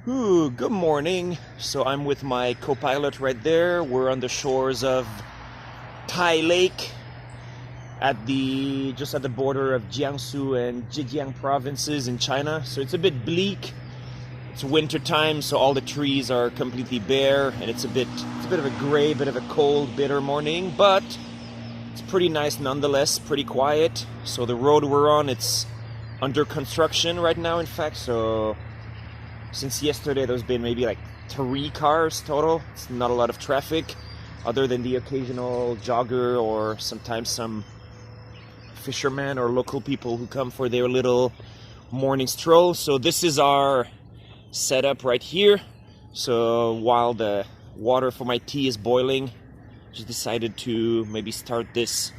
Ooh, good morning. So I'm with my co-pilot right there. We're on the shores of Tai Lake just at the border of Jiangsu and Zhejiang provinces in China. So it's a bit bleak. It's winter time, so all the trees are completely bare, and it's a bit of a gray, bit of a cold, bitter morning, but it's pretty nice nonetheless, pretty quiet. So the road we're on, it's under construction right now, in fact, so since yesterday there's been maybe like 3 cars total. It's not a lot of traffic other than the occasional jogger or sometimes some fishermen or local people who come for their little morning stroll. So this is our setup right here. So while the water for my tea is boiling, just decided to maybe start this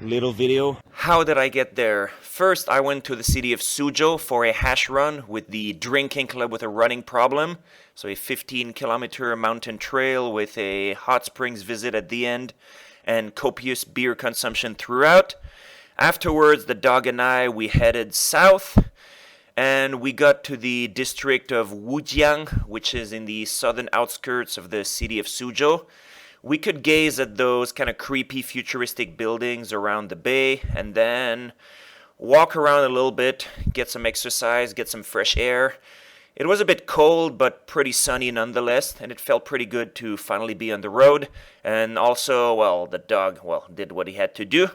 little video. How did I get there? First, I went to the city of Suzhou for a hash run with the drinking club with a running problem. So a 15-kilometer mountain trail with a hot springs visit at the end and copious beer consumption throughout. Afterwards, the dog and I, we headed south and we got to the district of Wujiang, which is in the southern outskirts of the city of Suzhou. We could gaze at those kind of creepy futuristic buildings around the bay and then walk around a little bit, get some exercise, get some fresh air. It was a bit cold but pretty sunny nonetheless, and it felt pretty good to finally be on the road. And also, well, the dog, did what he had to do.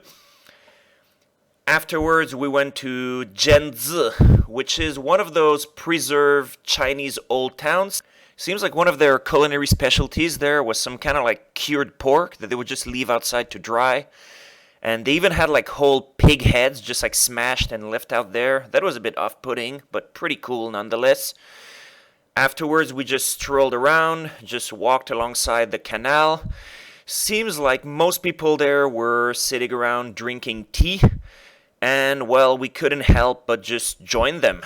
Afterwards, we went to Zhenze, which is one of those preserved Chinese old towns. Seems like one of their culinary specialties there was some kind of like cured pork that they would just leave outside to dry. And they even had like whole pig heads just like smashed and left out there. That was a bit off-putting, but pretty cool nonetheless. Afterwards, we just strolled around, just walked alongside the canal. Seems like most people there were sitting around drinking tea. And well, we couldn't help but just join them.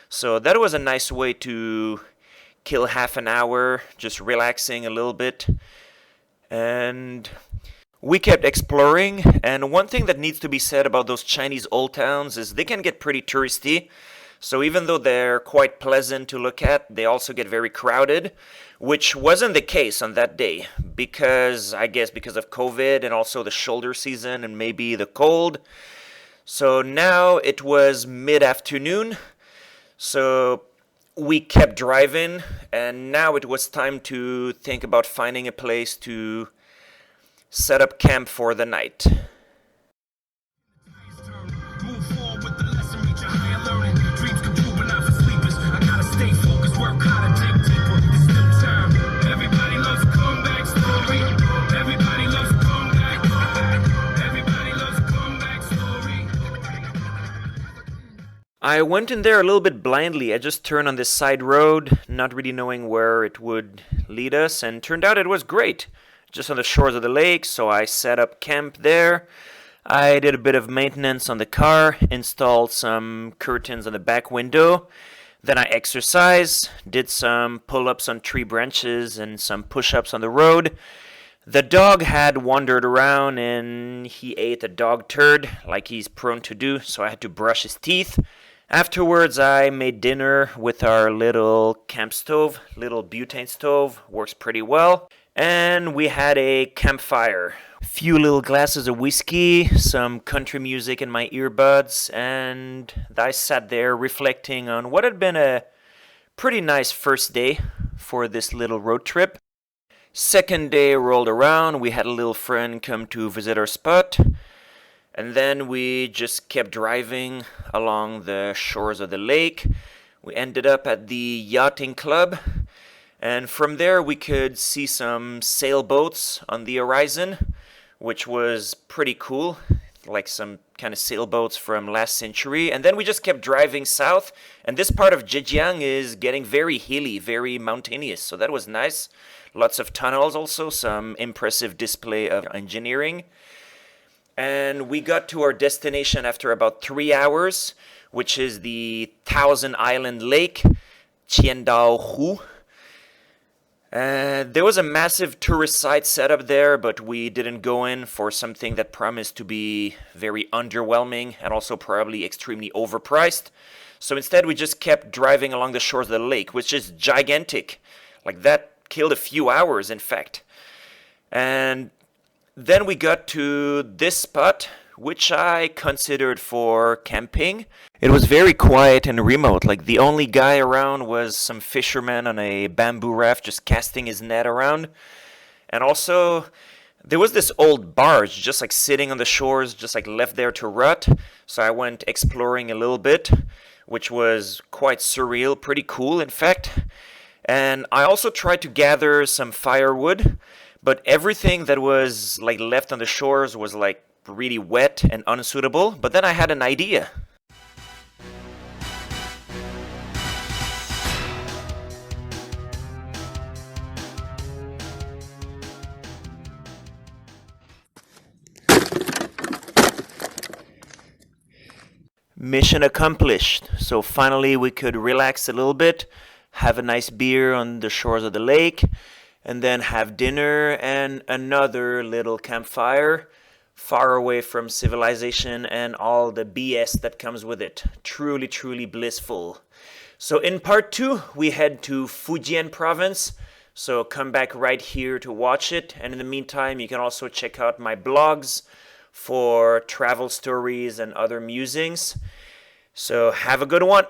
So that was a nice way to kill half an hour, just relaxing a little bit. And we kept exploring, and one thing that needs to be said about those Chinese old towns is they can get pretty touristy. So even though they're quite pleasant to look at, they also get very crowded, which wasn't the case on that day because of COVID and also the shoulder season and maybe the cold. So now it was mid-afternoon, so we kept driving, and now it was time to think about finding a place to set up camp for the night. I went in there a little bit blindly. I just turned on this side road, not really knowing where it would lead us, and turned out it was great. Just on the shores of the lake, so I set up camp there. I did a bit of maintenance on the car, installed some curtains on the back window. Then I exercised, did some pull-ups on tree branches and some push-ups on the road. The dog had wandered around and he ate a dog turd like he's prone to do, so I had to brush his teeth. Afterwards, I made dinner with our little camp stove, little butane stove, works pretty well. And we had a campfire. A few little glasses of whiskey, some country music in my earbuds, and I sat there reflecting on what had been a pretty nice first day for this little road trip. Second day rolled around, we had a little friend come to visit our spot. And then we just kept driving along the shores of the lake. We ended up at the yachting club. And from there we could see some sailboats on the horizon, which was pretty cool, like some kind of sailboats from last century. And then we just kept driving south. And this part of Zhejiang is getting very hilly, very mountainous. So that was nice. Lots of tunnels also, some impressive display of engineering. And we got to our destination after about 3 hours, which is the 1,000-island lake, Qiandaohu. There was a massive tourist site set up there, but we didn't go in for something that promised to be very underwhelming and also probably extremely overpriced. So instead, we just kept driving along the shores of the lake, which is gigantic. Like that killed a few hours, in fact. And then we got to this spot, which I considered for camping. It was very quiet and remote. Like the only guy around was some fisherman on a bamboo raft just casting his net around. And also, there was this old barge just like sitting on the shores, just like left there to rot. So I went exploring a little bit, which was quite surreal, pretty cool in fact. And I also tried to gather some firewood, but everything that was like left on the shores was like really wet and unsuitable. But then I had an idea. Mission accomplished. So finally we could relax a little bit, have a nice beer on the shores of the lake, and then have dinner and another little campfire far away from civilization and all the BS that comes with it. Truly, truly blissful. So in part 2, we head to Zhejiang Province. So come back right here to watch it. And in the meantime, you can also check out my blogs for travel stories and other musings. So have a good one.